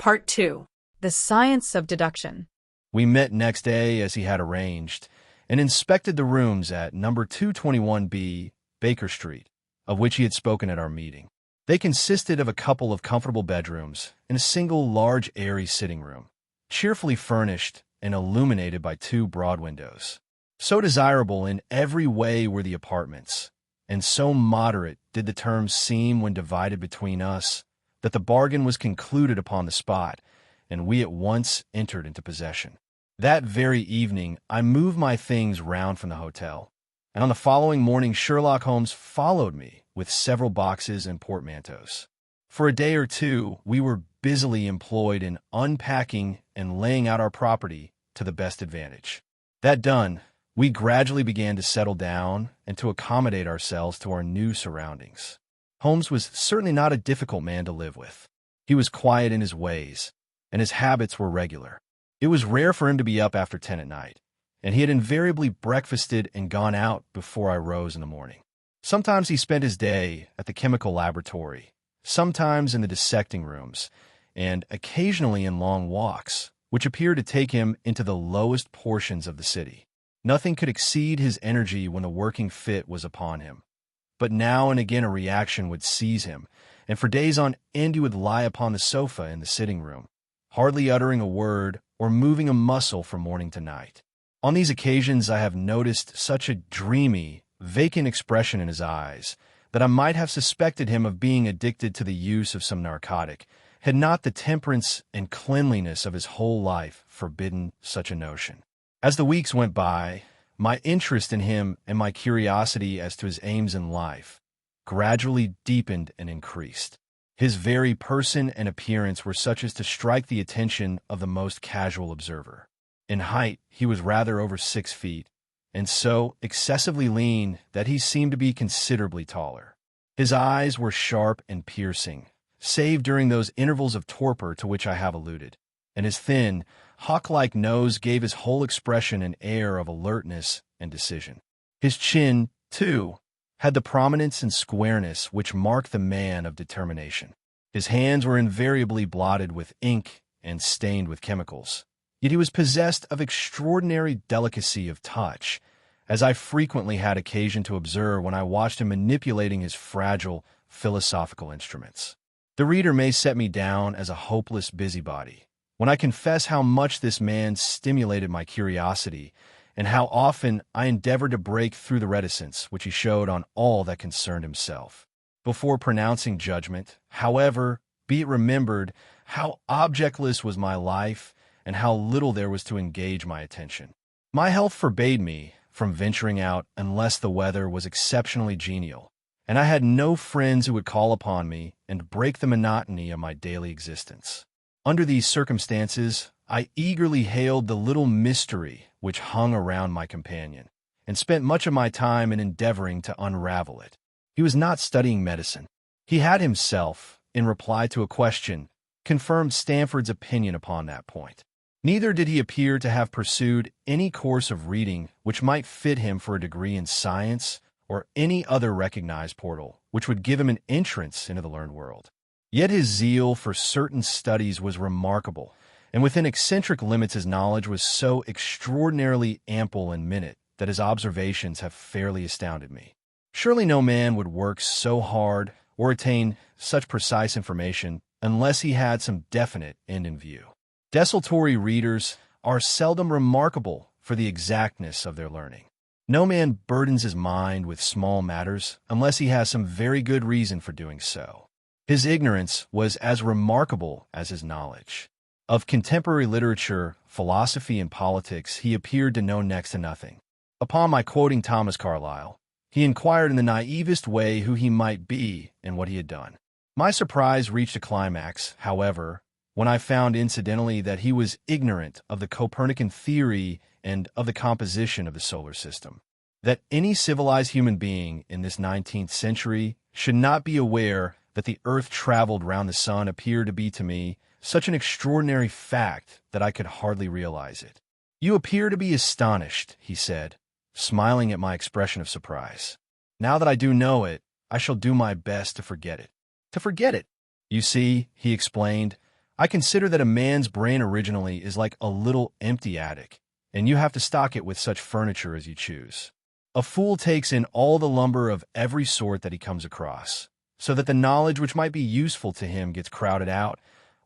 Part 2. The Science of Deduction. We met next day as he had arranged, and inspected the rooms at number 221B, Baker Street, of which he had spoken at our meeting. They consisted of a couple of comfortable bedrooms and a single large airy sitting room, cheerfully furnished and illuminated by two broad windows. So desirable in every way were the apartments, and so moderate did the terms seem when divided between us, that the bargain was concluded upon the spot, and we at once entered into possession. That very evening I moved my things round from the hotel, and on the following morning Sherlock Holmes followed me with several boxes and portmanteaus. For a day or two we were busily employed in unpacking and laying out our property to the best advantage. That done, we gradually began to settle down and to accommodate ourselves to our new surroundings. Holmes was certainly not a difficult man to live with. He was quiet in his ways, and his habits were regular. It was rare for him to be up after 10 at night, and he had invariably breakfasted and gone out before I rose in the morning. Sometimes he spent his day at the chemical laboratory, sometimes in the dissecting rooms, and occasionally in long walks, which appeared to take him into the lowest portions of the city. Nothing could exceed his energy when the working fit was upon him. But now and again a reaction would seize him, and for days on end he would lie upon the sofa in the sitting room, hardly uttering a word or moving a muscle from morning to night. On these occasions I have noticed such a dreamy, vacant expression in his eyes that I might have suspected him of being addicted to the use of some narcotic, had not the temperance and cleanliness of his whole life forbidden such a notion. As the weeks went by, my interest in him and my curiosity as to his aims in life gradually deepened and increased. His very person and appearance were such as to strike the attention of the most casual observer. In height, he was rather over 6 feet, and so excessively lean that he seemed to be considerably taller. His eyes were sharp and piercing, save during those intervals of torpor to which I have alluded, and his thin, hawk-like nose gave his whole expression an air of alertness and decision. His chin, too, had the prominence and squareness which mark the man of determination. His hands were invariably blotted with ink and stained with chemicals, yet he was possessed of extraordinary delicacy of touch, as I frequently had occasion to observe when I watched him manipulating his fragile, philosophical instruments. The reader may set me down as a hopeless busybody when I confess how much this man stimulated my curiosity, and how often I endeavored to break through the reticence which he showed on all that concerned himself. Before pronouncing judgment, however, be it remembered how objectless was my life, and how little there was to engage my attention. My health forbade me from venturing out unless the weather was exceptionally genial, and I had no friends who would call upon me and break the monotony of my daily existence. Under these circumstances, I eagerly hailed the little mystery which hung around my companion, and spent much of my time in endeavoring to unravel it. He was not studying medicine. He had himself, in reply to a question, confirmed Stanford's opinion upon that point. Neither did he appear to have pursued any course of reading which might fit him for a degree in science or any other recognized portal which would give him an entrance into the learned world. Yet his zeal for certain studies was remarkable, and within eccentric limits his knowledge was so extraordinarily ample and minute that his observations have fairly astounded me. Surely no man would work so hard or attain such precise information unless he had some definite end in view. Desultory readers are seldom remarkable for the exactness of their learning. No man burdens his mind with small matters unless he has some very good reason for doing so. His ignorance was as remarkable as his knowledge. Of contemporary literature, philosophy, and politics he appeared to know next to nothing. Upon my quoting Thomas Carlyle, he inquired in the naivest way who he might be and what he had done. My surprise reached a climax, however, when I found incidentally that he was ignorant of the Copernican theory and of the composition of the solar system. That any civilized human being in this 19th century should not be aware that the earth traveled round the sun appeared to be to me such an extraordinary fact that I could hardly realize it. "You appear to be astonished," he said, smiling at my expression of surprise. "Now that I do know it, I shall do my best to forget it." "To forget it?" "You see," he explained, I consider that a man's brain originally is like a little empty attic, and you have to stock it with such furniture as you choose. A fool takes in all the lumber of every sort that he comes across, so that the knowledge which might be useful to him gets crowded out,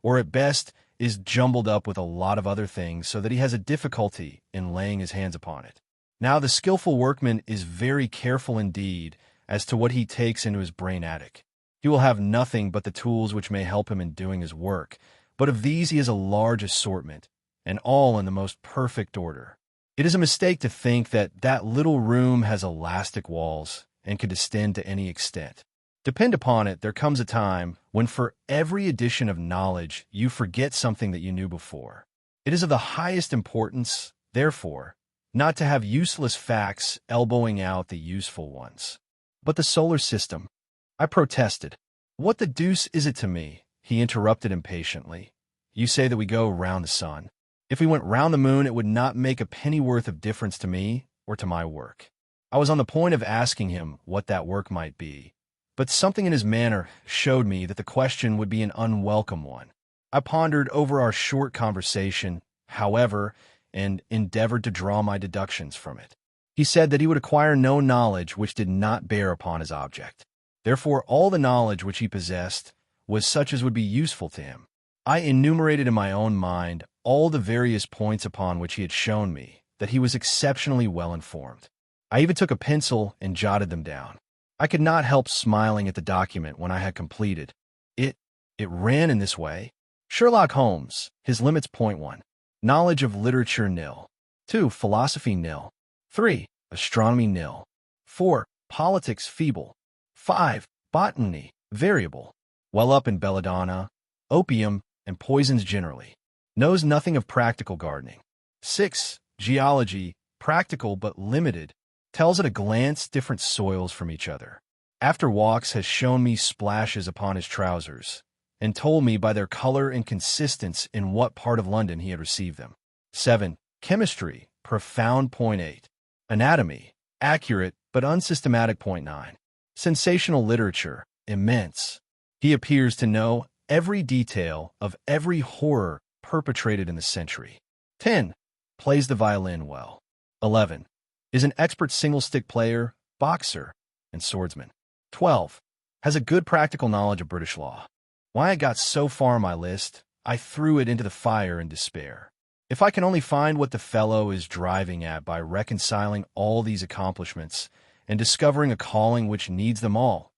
or at best is jumbled up with a lot of other things so that he has a difficulty in laying his hands upon it. Now the skillful workman is very careful indeed as to what he takes into his brain attic. He will have nothing but the tools which may help him in doing his work, but of these he has a large assortment, and all in the most perfect order. It is a mistake to think that that little room has elastic walls and could extend to any extent. Depend upon it, there comes a time when for every addition of knowledge you forget something that you knew before. It is of the highest importance, therefore, not to have useless facts elbowing out the useful ones. But the solar system, I protested. What the deuce is it to me? He interrupted impatiently. You say that we go round the sun. If we went round the moon, it would not make a pennyworth of difference to me or to my work. I was on the point of asking him what that work might be, but something in his manner showed me that the question would be an unwelcome one. I pondered over our short conversation, however, and endeavored to draw my deductions from it. He said that he would acquire no knowledge which did not bear upon his object. Therefore, all the knowledge which he possessed was such as would be useful to him. I enumerated in my own mind all the various points upon which he had shown me that he was exceptionally well informed. I even took a pencil and jotted them down. I could not help smiling at the document when I had completed. It ran in this way. Sherlock Holmes, his limits: point 1. Knowledge of literature nil. 2. Philosophy nil. 3. Astronomy nil. 4. Politics feeble. 5. Botany variable. Well up in belladonna, opium, and poisons generally. Knows nothing of practical gardening. 6. Geology, practical but limited. Tells at a glance different soils from each other. After walks has shown me splashes upon his trousers, and told me by their color and consistence in what part of London he had received them. 7. Chemistry, profound: point 8. Anatomy, accurate but unsystematic: point 9. Sensational literature, immense. He appears to know every detail of every horror perpetrated in the century. 10. Plays the violin well. 11. Is an expert single-stick player, boxer, and swordsman. 12. Has a good practical knowledge of British law. Why I got so far on my list, I threw it into the fire in despair. If I can only find what the fellow is driving at by reconciling all these accomplishments and discovering a calling which needs them all,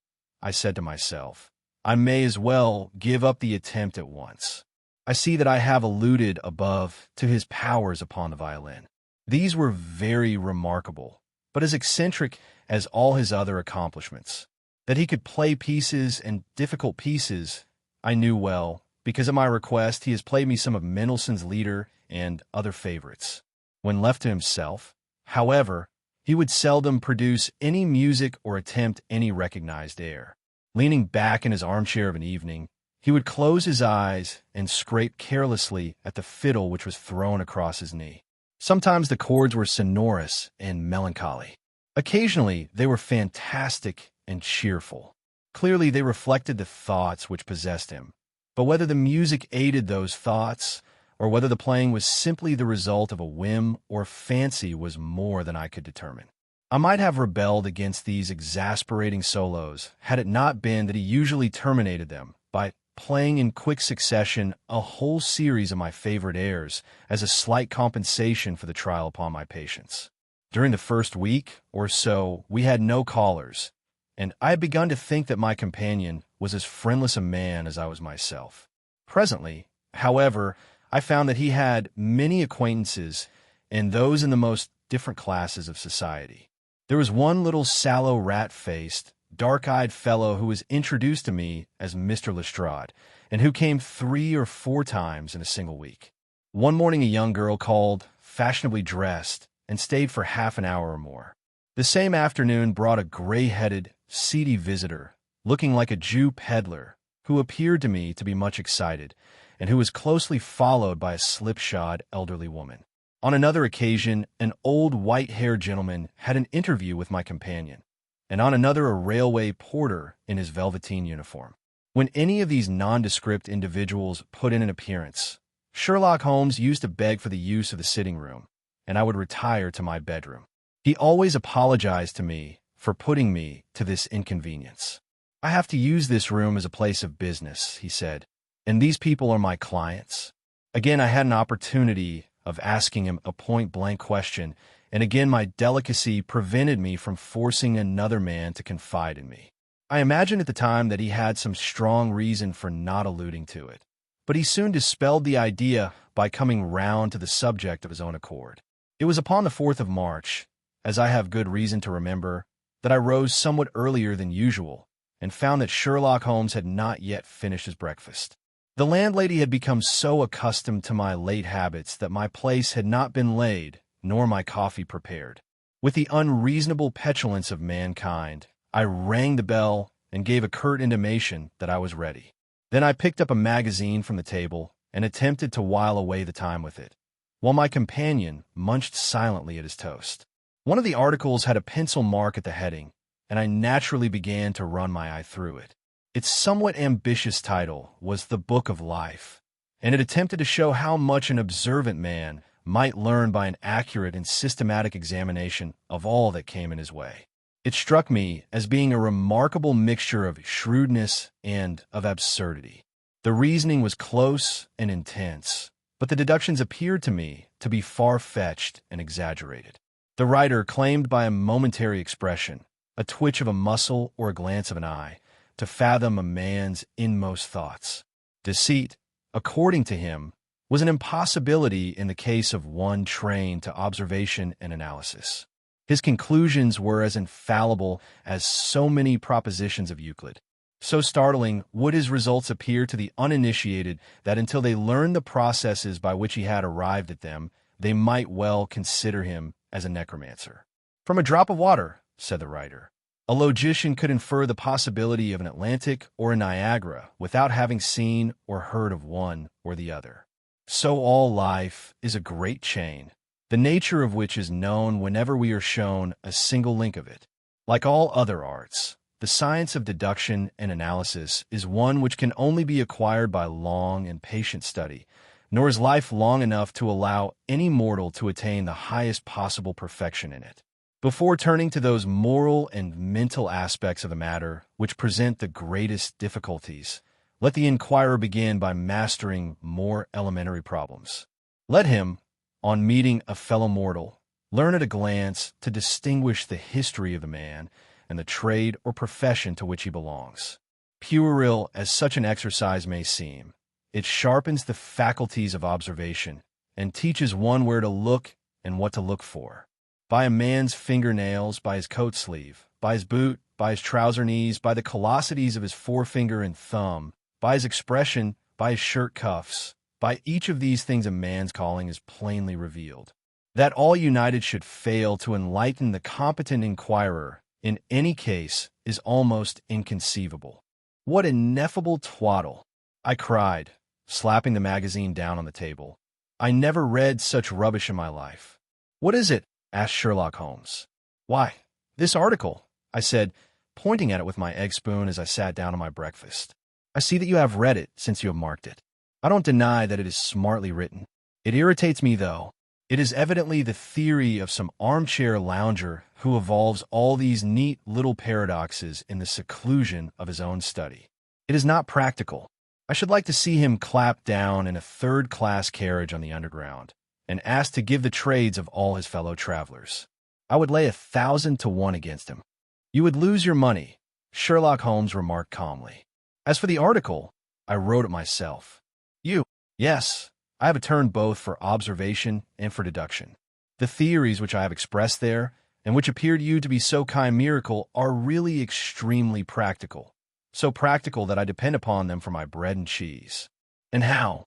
I said to myself, I may as well give up the attempt at once. I see that I have alluded above to his powers upon the violin. These were very remarkable, but as eccentric as all his other accomplishments. That he could play pieces, and difficult pieces, I knew well, because at my request he has played me some of Mendelssohn's Lieder and other favorites. When left to himself, however, he would seldom produce any music or attempt any recognized air. Leaning back in his armchair of an evening, he would close his eyes and scrape carelessly at the fiddle which was thrown across his knee. Sometimes the chords were sonorous and melancholy. Occasionally they were fantastic and cheerful. Clearly they reflected the thoughts which possessed him. But whether the music aided those thoughts, or whether the playing was simply the result of a whim or fancy, was more than I could determine. I might have rebelled against these exasperating solos had it not been that he usually terminated them by playing in quick succession a whole series of my favorite airs as a slight compensation for the trial upon my patience. During the first week or so we had no callers, and I had begun to think that my companion was as friendless a man as I was myself. Presently, however, I found that he had many acquaintances, and those in the most different classes of society. There was one little sallow, rat-faced, dark-eyed fellow who was introduced to me as Mr. Lestrade, and who came 3 or 4 times in a single week. One morning a young girl called, fashionably dressed, and stayed for half an hour or more. The same afternoon brought a gray-headed, seedy visitor, looking like a Jew peddler, who appeared to me to be much excited, and who was closely followed by a slipshod elderly woman. On another occasion, an old white-haired gentleman had an interview with my companion, and on another a railway porter in his velveteen uniform. When any of these nondescript individuals put in an appearance, Sherlock Holmes used to beg for the use of the sitting room, and I would retire to my bedroom. He always apologized to me for putting me to this inconvenience. "I have to use this room as a place of business," he said, "and these people are my clients." Again, I had an opportunity of asking him a point-blank question, and again my delicacy prevented me from forcing another man to confide in me. I imagined at the time that he had some strong reason for not alluding to it, but he soon dispelled the idea by coming round to the subject of his own accord. It was upon the 4th of March, as I have good reason to remember, that I rose somewhat earlier than usual and found that Sherlock Holmes had not yet finished his breakfast. The landlady had become so accustomed to my late habits that my place had not been laid, nor my coffee prepared. With the unreasonable petulance of mankind, I rang the bell and gave a curt intimation that I was ready. Then I picked up a magazine from the table and attempted to while away the time with it, while my companion munched silently at his toast. One of the articles had a pencil mark at the heading, and I naturally began to run my eye through it. Its somewhat ambitious title was The Book of Life, and it attempted to show how much an observant man might learn by an accurate and systematic examination of all that came in his way. It struck me as being a remarkable mixture of shrewdness and of absurdity. The reasoning was close and intense, but the deductions appeared to me to be far-fetched and exaggerated. The writer claimed by a momentary expression, a twitch of a muscle or a glance of an eye, to fathom a man's inmost thoughts. Deceit, according to him, was an impossibility in the case of one trained to observation and analysis. His conclusions were as infallible as so many propositions of Euclid. So startling would his results appear to the uninitiated that until they learned the processes by which he had arrived at them, they might well consider him as a necromancer. "From a drop of water," said the writer, "a logician could infer the possibility of an Atlantic or a Niagara without having seen or heard of one or the other. So all life is a great chain, the nature of which is known whenever we are shown a single link of it. Like all other arts, the science of deduction and analysis is one which can only be acquired by long and patient study, nor is life long enough to allow any mortal to attain the highest possible perfection in it. Before turning to those moral and mental aspects of the matter which present the greatest difficulties, let the inquirer begin by mastering more elementary problems. Let him, on meeting a fellow mortal, learn at a glance to distinguish the history of the man and the trade or profession to which he belongs. Puerile as such an exercise may seem, it sharpens the faculties of observation and teaches one where to look and what to look for. By a man's fingernails, by his coat sleeve, by his boot, by his trouser knees, by the callosities of his forefinger and thumb, by his expression, by his shirt cuffs, by each of these things a man's calling is plainly revealed. That all united should fail to enlighten the competent inquirer in any case is almost inconceivable. What ineffable twaddle! I cried, slapping the magazine down on the table. I never read such rubbish in my life. "What is it?" asked Sherlock Holmes. "Why, this article," I said, pointing at it with my egg spoon as I sat down to my breakfast. "I see that you have read it since you have marked it. I don't deny that it is smartly written. It irritates me, though. It is evidently the theory of some armchair lounger who evolves all these neat little paradoxes in the seclusion of his own study. It is not practical. I should like to see him clapped down in a third-class carriage on the Underground and asked to give the trades of all his fellow travelers. I would lay 1,000 to 1 against him." "You would lose your money," Sherlock Holmes remarked calmly. "As for the article, I wrote it myself." "You?" "Yes, I have a turn both for observation and for deduction. The theories which I have expressed there, and which appear to you to be so chimerical, are really extremely practical. So practical that I depend upon them for my bread and cheese." "And how?"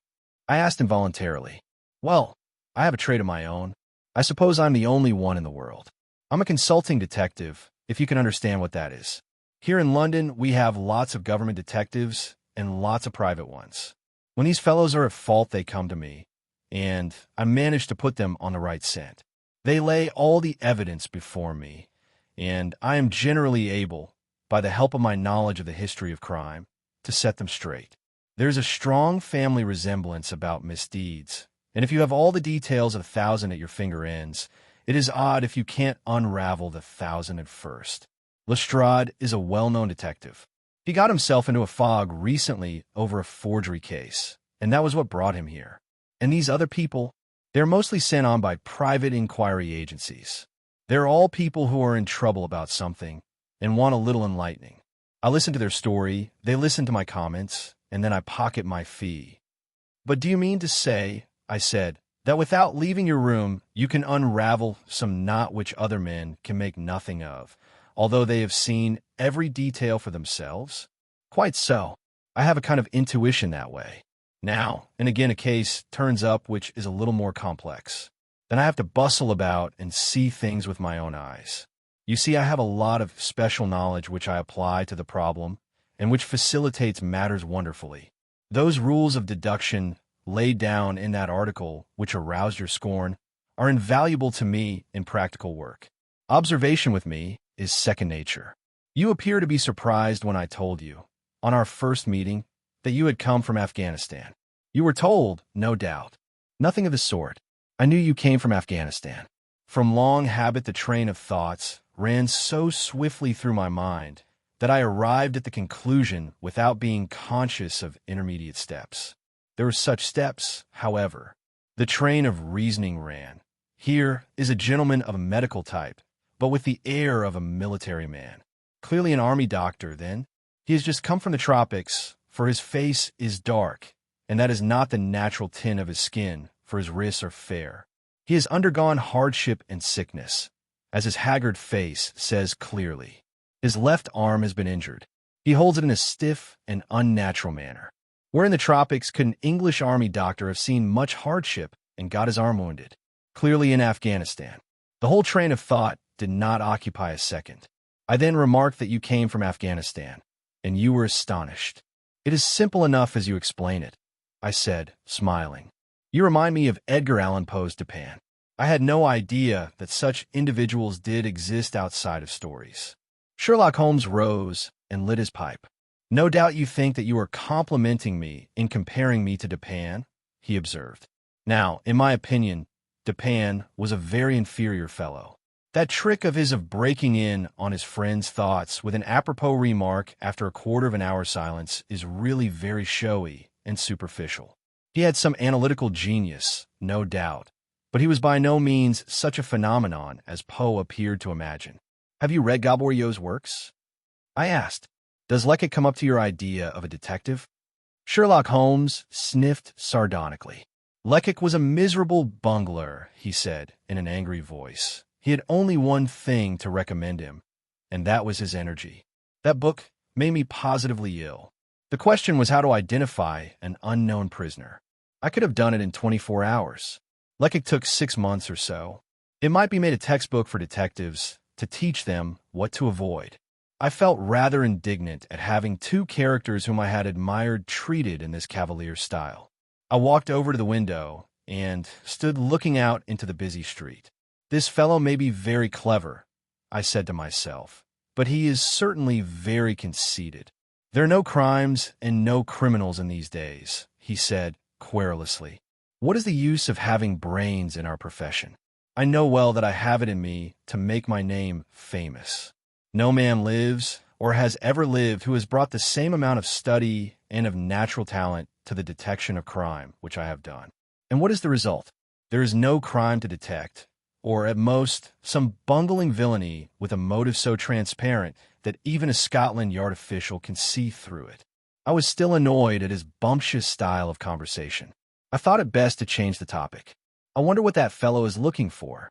I asked involuntarily. "Well, I have a trade of my own. I suppose I'm the only one in the world. I'm a consulting detective, if you can understand what that is. Here in London, we have lots of government detectives and lots of private ones. When these fellows are at fault, they come to me, and I manage to put them on the right scent. They lay all the evidence before me, and I am generally able, by the help of my knowledge of the history of crime, to set them straight. There's a strong family resemblance about misdeeds, and if you have all the details of 1,000 at your finger ends, it is odd if you can't unravel the 1,000 at first. Lestrade is a well-known detective. He got himself into a fog recently over a forgery case, and that was what brought him here. And these other people, they're mostly sent on by private inquiry agencies. They're all people who are in trouble about something and want a little enlightening. I listen to their story, they listen to my comments, and then I pocket my fee. But do you mean to say, I said, that without leaving your room, you can unravel some knot which other men can make nothing of, although they have seen every detail for themselves? Quite so. I have a kind of intuition that way. Now and again a case turns up which is a little more complex. Then I have to bustle about and see things with my own eyes. You see, I have a lot of special knowledge which I apply to the problem and which facilitates matters wonderfully. Those rules of deduction laid down in that article which aroused your scorn are invaluable to me in practical work. Observation with me is second nature. You appear to be surprised when I told you, on our first meeting, that you had come from Afghanistan. You were told, no doubt. Nothing of the sort. I knew you came from Afghanistan. From long habit, the train of thoughts ran so swiftly through my mind that I arrived at the conclusion without being conscious of intermediate steps. There were such steps, however. The train of reasoning ran. Here is a gentleman of a medical type, but with the air of a military man. Clearly an army doctor, then. He has just come from the tropics, for his face is dark, and that is not the natural tint of his skin, for his wrists are fair. He has undergone hardship and sickness, as his haggard face says clearly. His left arm has been injured. He holds it in a stiff and unnatural manner. Where in the tropics could an English army doctor have seen much hardship and got his arm wounded? Clearly in Afghanistan. The whole train of thought did not occupy a second. I then remarked that you came from Afghanistan, and you were astonished. It is simple enough as you explain it, I said, smiling. You remind me of Edgar Allan Poe's Dupin. I had no idea that such individuals did exist outside of stories. Sherlock Holmes rose and lit his pipe. No doubt you think that you are complimenting me in comparing me to Dupin, he observed. Now, in my opinion, Dupin was a very inferior fellow. That trick of his of breaking in on his friend's thoughts with an apropos remark after a quarter of an hour's silence is really very showy and superficial. He had some analytical genius, no doubt, but he was by no means such a phenomenon as Poe appeared to imagine. Have you read Gaboriau's works? I asked. Does Leckett come up to your idea of a detective? Sherlock Holmes sniffed sardonically. Leckett was a miserable bungler, he said in an angry voice. He had only one thing to recommend him, and that was his energy. That book made me positively ill. The question was how to identify an unknown prisoner. I could have done it in 24 hours. Leckett took 6 months or so. It might be made a textbook for detectives to teach them what to avoid. I felt rather indignant at having two characters whom I had admired treated in this cavalier style. I walked over to the window and stood looking out into the busy street. This fellow may be very clever, I said to myself, but he is certainly very conceited. There are no crimes and no criminals in these days, he said querulously. What is the use of having brains in our profession? I know well that I have it in me to make my name famous. No man lives or has ever lived who has brought the same amount of study and of natural talent to the detection of crime which I have done. And what is the result? There is no crime to detect, or at most, some bungling villainy with a motive so transparent that even a Scotland Yard official can see through it. I was still annoyed at his bumptious style of conversation. I thought it best to change the topic. I wonder what that fellow is looking for,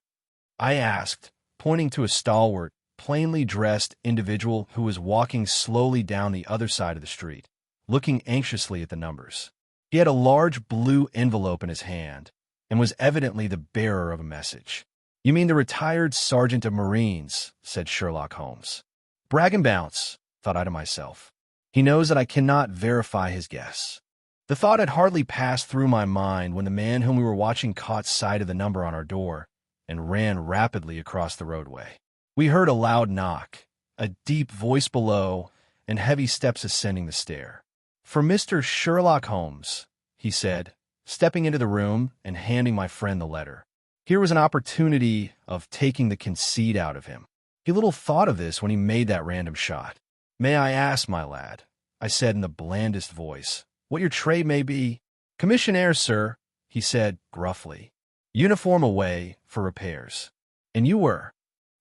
I asked, pointing to a stalwart, plainly dressed individual who was walking slowly down the other side of the street, looking anxiously at the numbers. He had a large blue envelope in his hand and was evidently the bearer of a message. You mean the retired sergeant of Marines, said Sherlock Holmes. Brag and bounce, thought I to myself. He knows that I cannot verify his guess. The thought had hardly passed through my mind when the man whom we were watching caught sight of the number on our door and ran rapidly across the roadway. We heard a loud knock, a deep voice below, and heavy steps ascending the stair. "For Mr. Sherlock Holmes," he said, stepping into the room and handing my friend the letter. Here was an opportunity of taking the conceit out of him. He little thought of this when he made that random shot. "May I ask, my lad," I said in the blandest voice, "what your trade may be?" "Commissionaire, sir," he said gruffly. "Uniform away for repairs." "And you were?"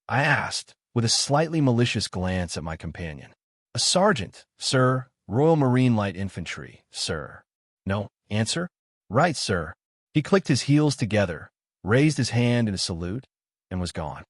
I asked, with a slightly malicious glance at my companion. "A sergeant, sir, Royal Marine Light Infantry, sir." "No answer?" "Right, sir." He clicked his heels together, raised his hand in a salute, and was gone.